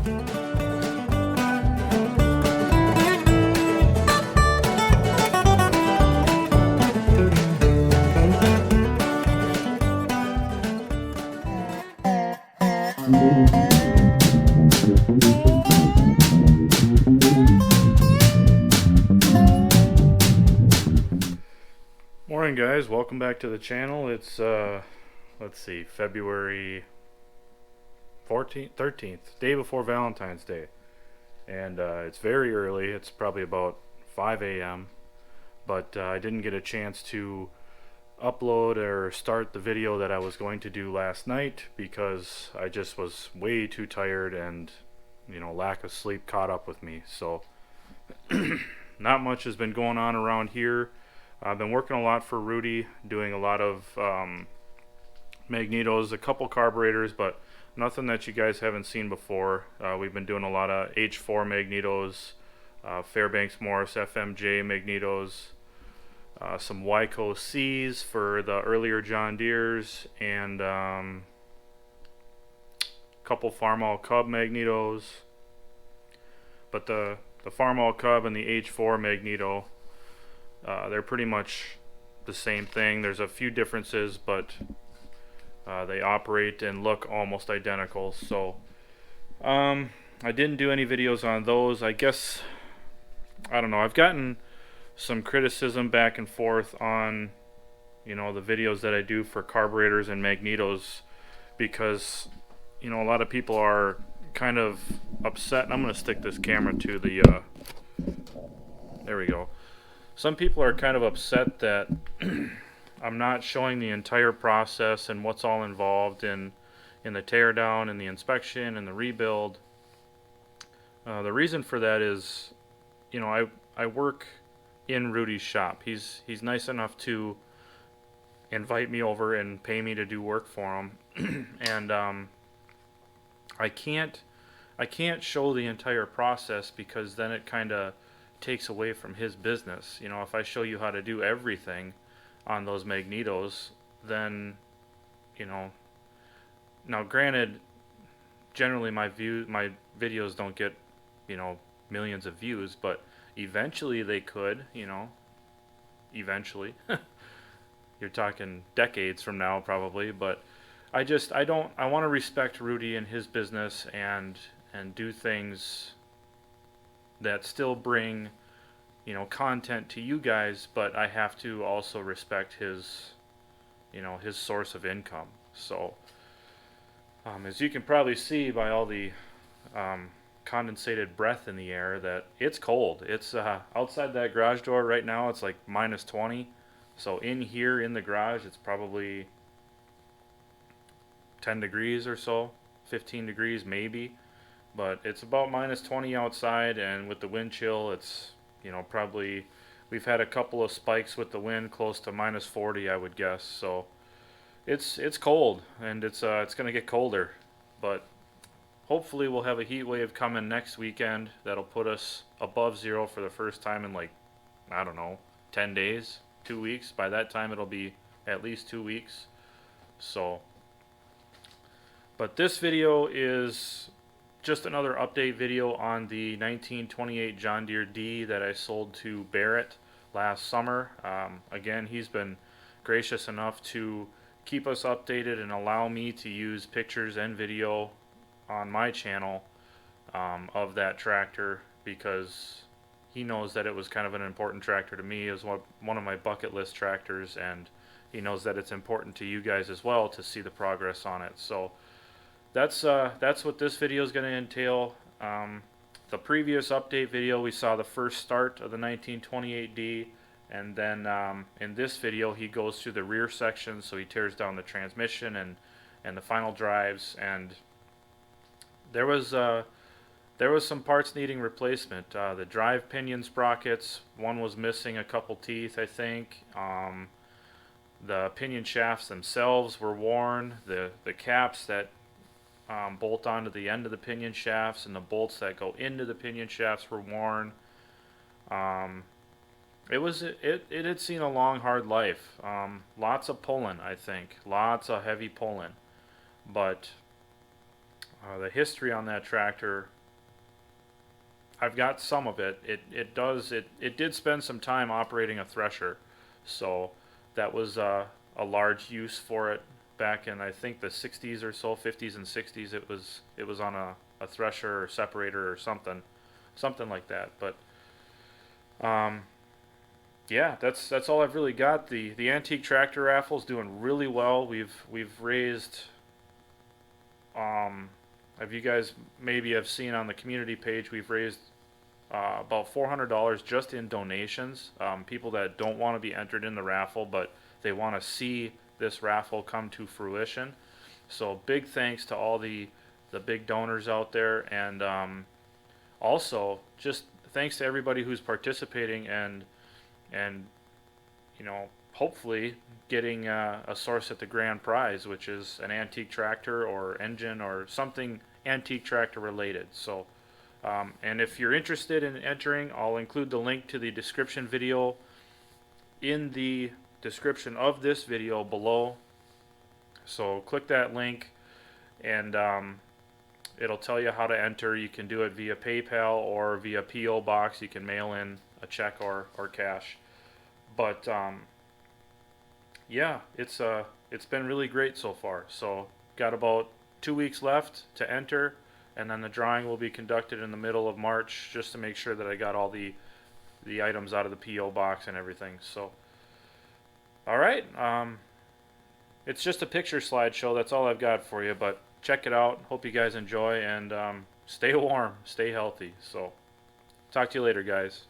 Morning guys, welcome back to the channel. It's let's see, February 14th, 13th, day before Valentine's Day. And it's very early, it's probably about 5 a.m. But I didn't get a chance to upload or start the video that I was going to do last night because I just was way too tired, and lack of sleep caught up with me. So not much has been going on around here. I've been working a lot for Rudy, doing a lot of magnetos, a couple carburetors, but nothing that you guys haven't seen before. We've been doing a lot of H4 magnetos, Fairbanks Morse FMJ magnetos, some Wyco C's for the earlier John Deeres, and couple Farmall Cub magnetos. But the Farmall Cub and the H4 magneto, they're pretty much the same thing. There's a few differences, but they operate and look almost identical. So I didn't do any videos on those. I guess, I don't know, I've gotten some criticism back and forth on the videos that I do for carburetors and magnetos, because a lot of people are kind of upset. And I'm going to stick this camera to the there we go. Some people are kind of upset that I'm not showing the entire process and what's all involved in the teardown and the inspection and the rebuild. The reason for that is, I work in Rudy's shop. He's nice enough to invite me over and pay me to do work for him, and I can't show the entire process because then it kind of takes away from his business. If I show you how to do everything on those magnetos, then now granted, generally my videos don't get millions of views, but eventually they could. Eventually you're talking decades from now probably, but I want to respect Rudy and his business and do things that still bring content to you guys, but I have to also respect his his source of income. So as you can probably see by all the condensated breath in the air, that it's cold. It's outside that garage door right now, it's like -20. So in here in the garage it's probably 10 degrees or so, 15 degrees maybe. But it's about -20 outside, and with the wind chill, it's probably, we've had a couple of spikes with the wind close to -40, I would guess. So it's cold, and it's going to get colder. But hopefully we'll have a heat wave coming next weekend that'll put us above zero for the first time in, like, I don't know, 10 days, 2 weeks. By that time it'll be at least 2 weeks. So, but this video is just another update video on the 1928 John Deere D that I sold to Barrett last summer. Again, he's been gracious enough to keep us updated and allow me to use pictures and video on my channel of that tractor, because he knows that it was kind of an important tractor to me. It was one of my bucket list tractors, and he knows that it's important to you guys as well to see the progress on it. So that's what this video is going to entail. The previous update video, we saw the first start of the 1928D, and then in this video he goes through the rear section, so he tears down the transmission and the final drives, and there was some parts needing replacement. The drive pinion sprockets, one was missing a couple teeth, I think. The pinion shafts themselves were worn. The caps that bolt onto the end of the pinion shafts and the bolts that go into the pinion shafts were worn. It had seen a long, hard life. Lots of pulling, I think. Lots of heavy pulling. But the history on that tractor I've got some of it. It did spend some time operating a thresher, so that was a large use for it back in, I think, the 60s or so, 50s and 60s. It was on a thresher or separator or something like that. But um, yeah, that's all I've really got. The antique tractor raffle's doing really well. We've raised, um, have you guys maybe have seen on the community page, we've raised about $400 just in donations. People that don't want to be entered in the raffle, but they want to see this raffle come to fruition. So big thanks to all the big donors out there, and also just thanks to everybody who's participating and hopefully getting a source at the grand prize, which is an antique tractor or engine or something antique tractor related. So and if you're interested in entering, I'll include the link to the description video in the description of this video below. So click that link, and it'll tell you how to enter. You can do it via PayPal or via P.O. Box. You can mail in a check or cash. But yeah, it's been really great so far. So got about 2 weeks left to enter, and then the drawing will be conducted in the middle of March, just to make sure that I got all the items out of the P.O. box and everything. So all right, it's just a picture slideshow. That's all I've got for you, but check it out. Hope you guys enjoy, and stay warm, stay healthy. So talk to you later, guys.